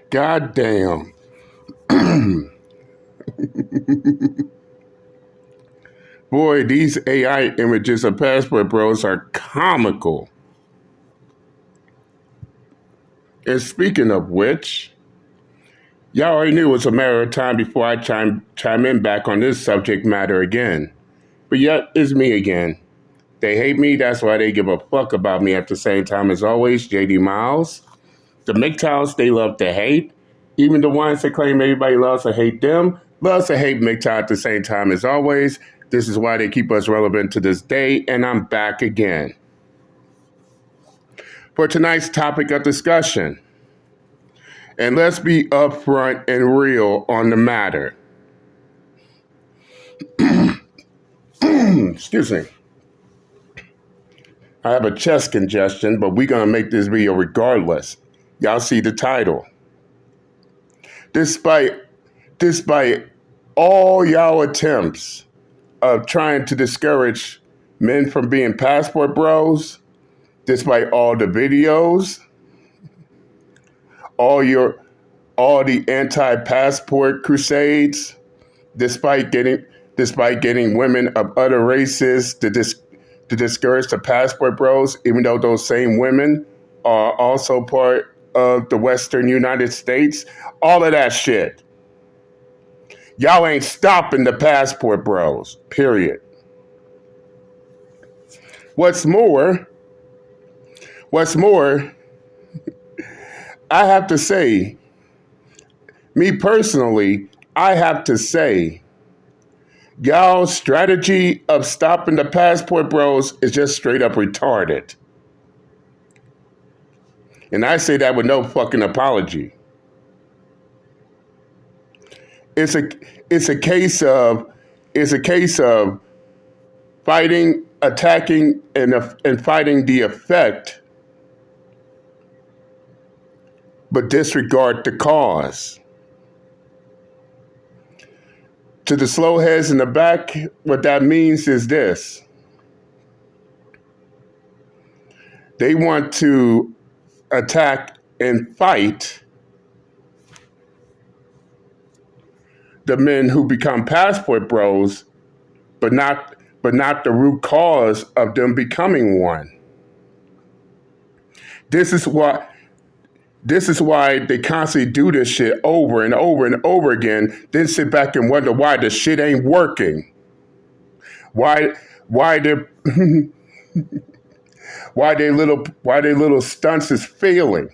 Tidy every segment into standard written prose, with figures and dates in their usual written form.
God damn. Boy, these AI images of passport bros are comical. And speaking of which, y'all already knew it was a matter of time before I chime in back on this subject matter again. But yet, it's me again. They hate me, that's why they give a fuck about me at the same time as always, JD Miles. The MGTOWs they love to hate. Even the ones that claim everybody loves to hate them, loves to hate MGTOW at the same time as always. This is why they keep us relevant to this day, and I'm back again. For tonight's topic of discussion, and let's be upfront and real on the matter. Excuse me. I have a chest congestion, but we're going to make this video regardless. Y'all see the title. Despite all y'all attempts of trying to discourage men from being passport bros, despite all the videos, all the anti-passport crusades, despite getting women of other races to discourage the passport bros, even though those same women are also part of the Western United States, all of that shit. Y'all ain't stopping the passport bros, period. What's more, I have to say, me personally, I have to say, y'all's strategy of stopping the passport bros is just straight up retarded. And I say that with no fucking apology. It's a case of fighting, attacking, and fighting the effect, but disregard the cause. To the slow heads in the back, what that means is this. They want to attack and fight the men who become passport bros, but not the root cause of them becoming one. This is why they constantly do this shit over and over and over again, then sit back and wonder why the shit ain't working. Why their little stunts is failing.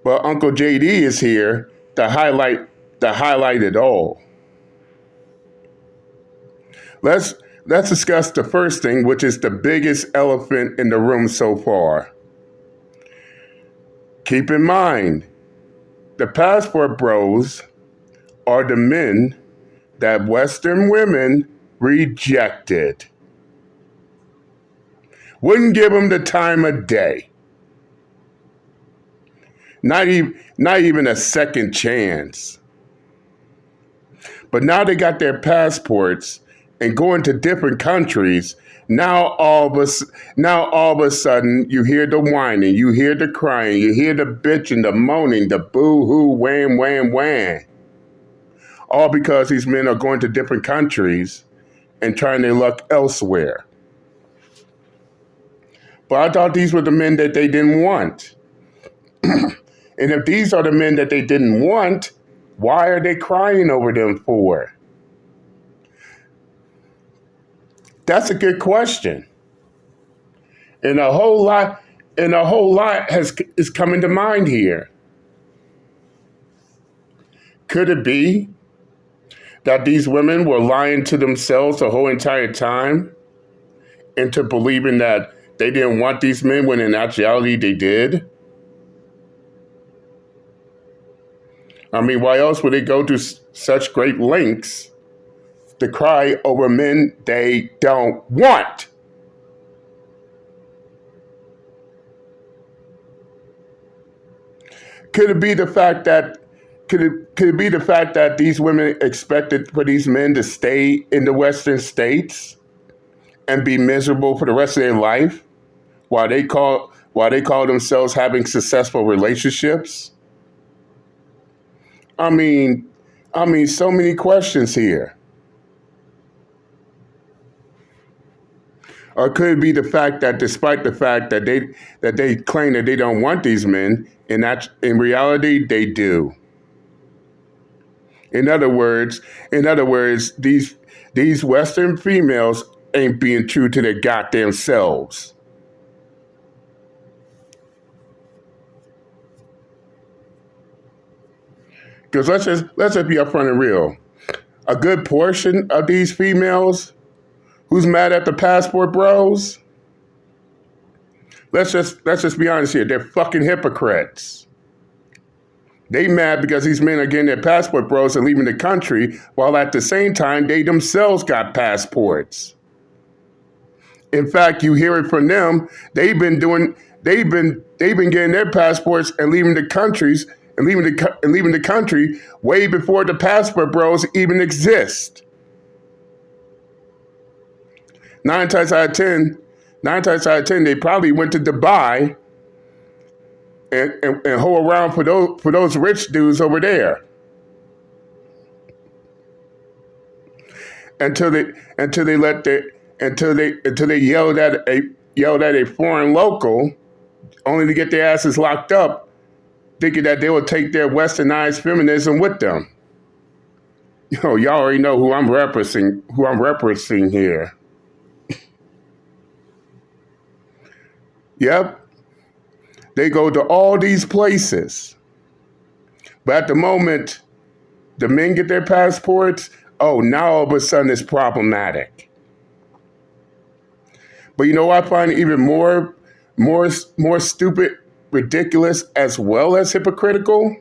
But Uncle JD is here to highlight it all. Let's discuss the first thing, which is the biggest elephant in the room so far. Keep in mind, the passport bros are the men that Western women rejected. Wouldn't give them the time of day. Not even a second chance. But now they got their passports and going to different countries. Now all of a sudden, you hear the whining, you hear the crying, you hear the bitching, the moaning, the boo-hoo, wham, wham, wham. All because these men are going to different countries and trying their luck elsewhere. But I thought these were the men that they didn't want. And if these are the men that they didn't want, why are they crying over them for? That's a good question. And a whole lot is coming to mind here. Could it be that these women were lying to themselves the whole entire time into believing that they didn't want these men when in actuality they did? I mean, why else would they go to such great lengths to cry over men they don't want? Could it be the fact that these women expected for these men to stay in the Western states and be miserable for the rest of their life while they call themselves having successful relationships. I mean, so many questions here. Or could it be the fact that despite the fact that they claim that they don't want these men, and that in reality they do. In other words, these Western females ain't being true to their goddamn selves. Because let's just be upfront and real. A good portion of these females who's mad at the passport bros, let's just be honest here. They're fucking hypocrites. They mad because these men are getting their passport bros and leaving the country, while at the same time they themselves got passports. In fact, you hear it from them. They've been getting their passports and leaving the countries and leaving the country way before the passport bros even exist. Nine times out of ten, they probably went to Dubai and hoe around for those rich dudes over there until they yelled at a foreign local, only to get their asses locked up, thinking that they would take their westernized feminism with them. Y'all already know who I'm referencing here. Yep, they go to all these places, but at the moment the men get their passports, oh, now all of a sudden it's problematic. But you know what I find even more stupid, ridiculous, as well as hypocritical?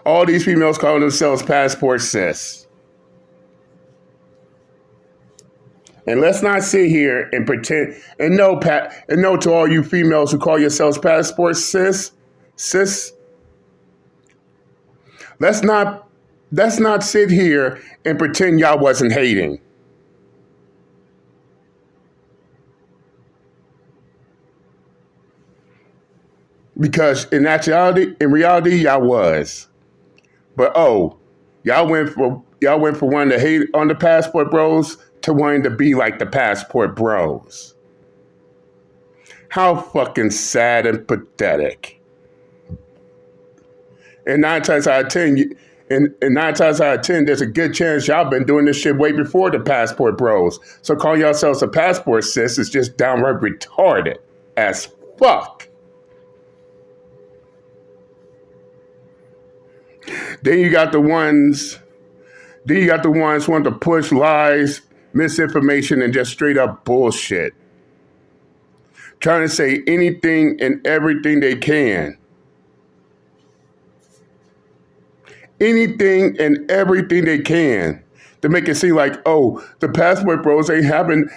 All these females call themselves passport cis. And let's not sit here and pretend and no to all you females who call yourselves passport cis. Let's not sit here and pretend y'all wasn't hating. Because in reality, y'all was. But y'all went for wanting to hate on the passport bros to wanting to be like the passport bros. How fucking sad and pathetic. And nine times out of ten, there's a good chance y'all been doing this shit way before the passport bros. So calling yourselves a passport sis is just downright retarded as fuck. Then you got the ones wanting to push lies, misinformation, and just straight up bullshit. Trying to say anything and everything they can. Anything and everything they can to make it seem like, the passport bros ain't having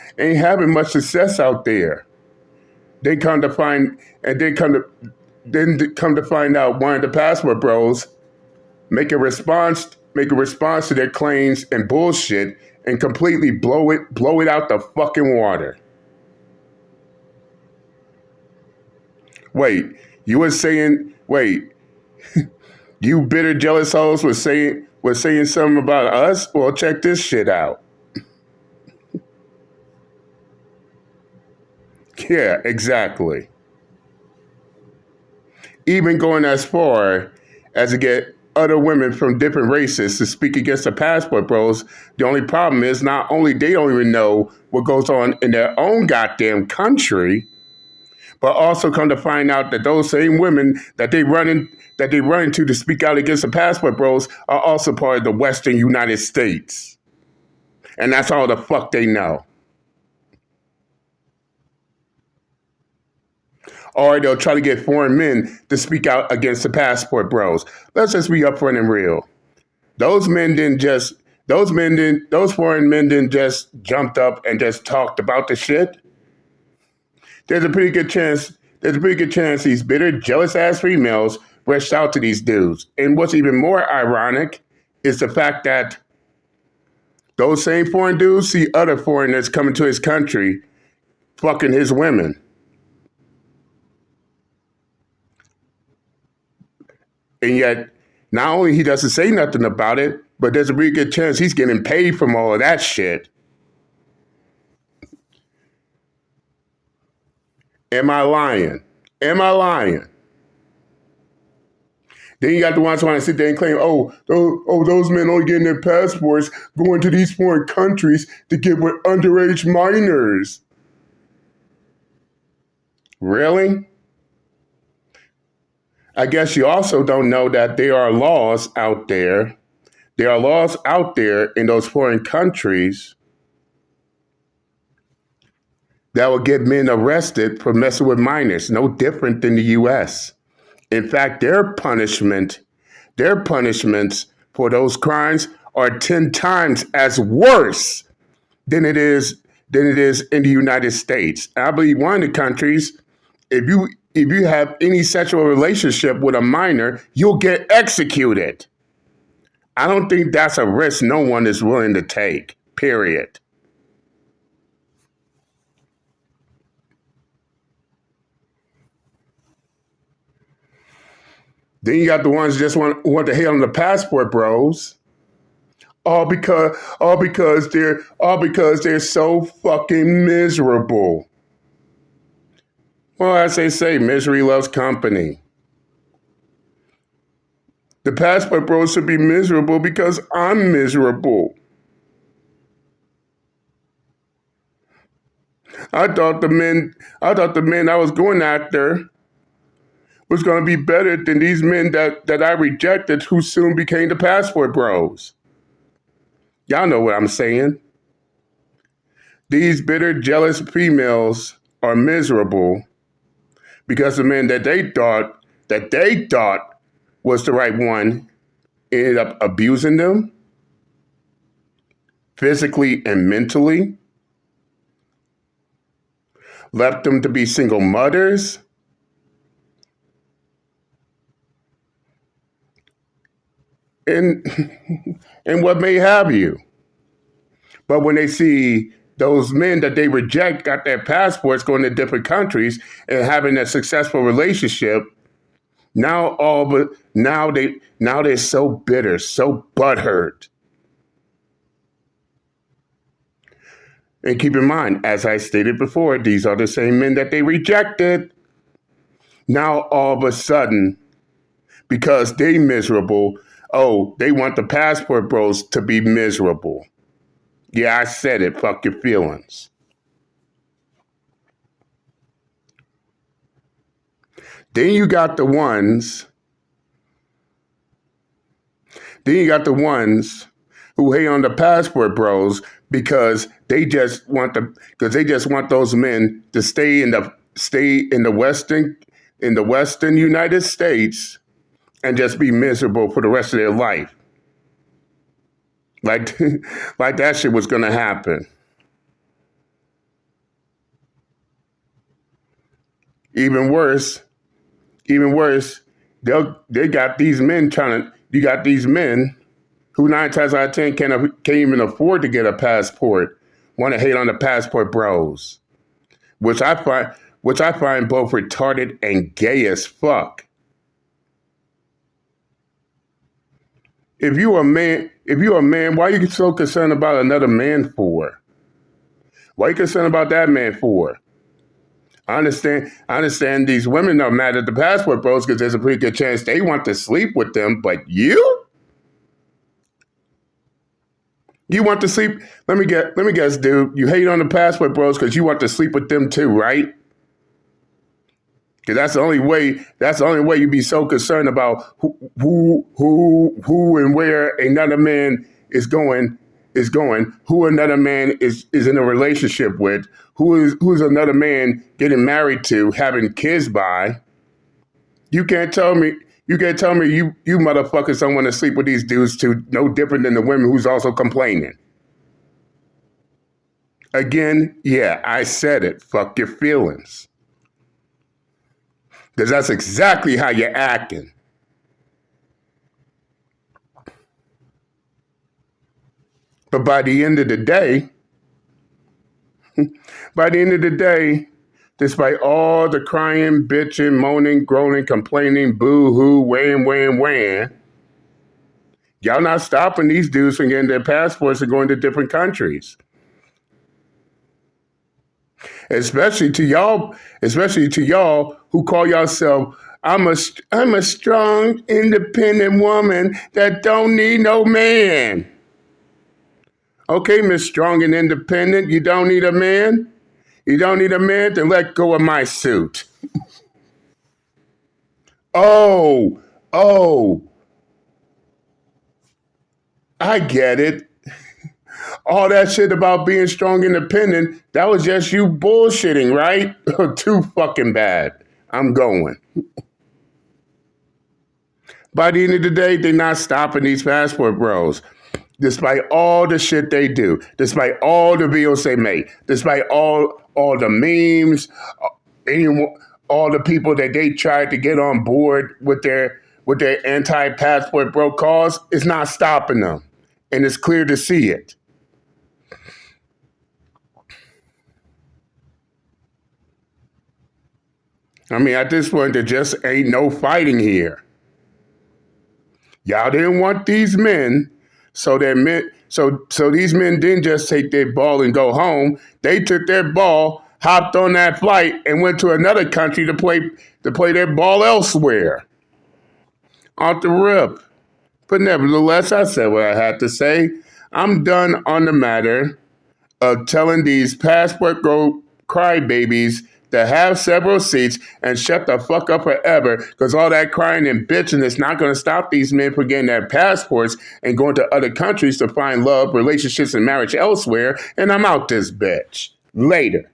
much success out there. Then come to find out one of the passport bros make a response to their claims and bullshit and completely blow it out the fucking water. You bitter jealous hoes was saying something about us? Well, check this shit out. Yeah, exactly. Even going as far as to get other women from different races to speak against the passport bros. The only problem is not only they don't even know what goes on in their own goddamn country, but also come to find out that those same women that they run into to speak out against the passport bros are also part of the Western United States. And that's all the fuck they know. Or they'll try to get foreign men to speak out against the passport bros. Let's just be upfront and real. Those foreign men didn't just jumped up and just talked about the shit. There's a pretty good chance these bitter, jealous ass females reached out to these dudes. And what's even more ironic is the fact that those same foreign dudes see other foreigners coming to his country fucking his women. And yet, not only he doesn't say nothing about it, but there's a really good chance he's getting paid from all of that shit. Am I lying? Am I lying? Then you got the ones trying to sit there and claim, those men only getting their passports going to these foreign countries to get with underage minors. Really? I guess you also don't know that there are laws out there. There are laws out there in those foreign countries that will get men arrested for messing with minors, no different than the US. In fact, their punishments for those crimes are 10 times as worse than it is in the United States. I believe one of the countries, if you have any sexual relationship with a minor, you'll get executed. I don't think that's a risk no one is willing to take, period. Then you got the ones who just want to hate on the passport bros. All because they're so fucking miserable. Well, as they say, misery loves company. The passport bros should be miserable because I'm miserable. I thought the men I was going after was going to be better than these men that I rejected who soon became the passport bros. Y'all know what I'm saying. These bitter, jealous females are miserable because the men that they thought was the right one ended up abusing them physically and mentally, left them to be single mothers, and and what may have you. But when they see those men that they reject got their passports going to different countries and having a successful relationship, now they're so bitter, so butthurt. And keep in mind, as I stated before, these are the same men that they rejected. Now all of a sudden, because they miserable, they want the passport bros to be miserable. Yeah, I said it. Fuck your feelings. Then you got the ones. Then you got the ones who hate on the passport bros because they just want those men to stay in the Western United States and just be miserable for the rest of their life. Like like that shit was gonna happen. Even worse, even worse, they got these men trying to. You got these men who 9 times out of 10 can't even afford to get a passport. Want to hate on the passport bros, which I find both retarded and gay as fuck. If you a man, why are you so concerned about another man for? Why are you concerned about that man for? I understand these women are mad at the passport bros because there's a pretty good chance they want to sleep with them, but you want to sleep? Let me guess, dude. You hate on the passport bros because you want to sleep with them too, right? Because that's the only way. That's the only way you be so concerned about who and where another man is going. Who another man is in a relationship with. Who's another man getting married to, having kids by. You can't tell me. You can't tell me you motherfuckers don't want to sleep with these dudes too. No different than the women who's also complaining. Again, yeah, I said it. Fuck your feelings. Because that's exactly how you're acting. But by the end of the day, By the end of the day, despite all the crying, bitching, moaning, groaning, complaining, boo-hoo, wham, y'all not stopping these dudes from getting their passports and going to different countries. Especially to y'all who call yourself, I'm a strong, independent woman that don't need no man. Okay, Miss Strong and Independent, you don't need a man? You don't need a man? Then let go of my suit. Oh, oh, I get it. All that shit about being strong, independent, that was just you bullshitting, right? Too fucking bad. I'm going. By the end of the day, they're not stopping these passport bros. Despite all the shit they do, despite all the videos they make, despite all the memes, anyone, all the people that they tried to get on board with their anti-passport bro cause, it's not stopping them. And it's clear to see it. I mean, at this point, there just ain't no fighting here. Y'all didn't want these men, so these men didn't just take their ball and go home. They took their ball, hopped on that flight, and went to another country to play their ball elsewhere. Off the rip. But nevertheless, I said what I had to say. I'm done on the matter of telling these passport go crybabies that have several seats and shut the fuck up forever, because all that crying and bitching is not going to stop these men from getting their passports and going to other countries to find love, relationships, and marriage elsewhere. And I'm out this bitch. Later.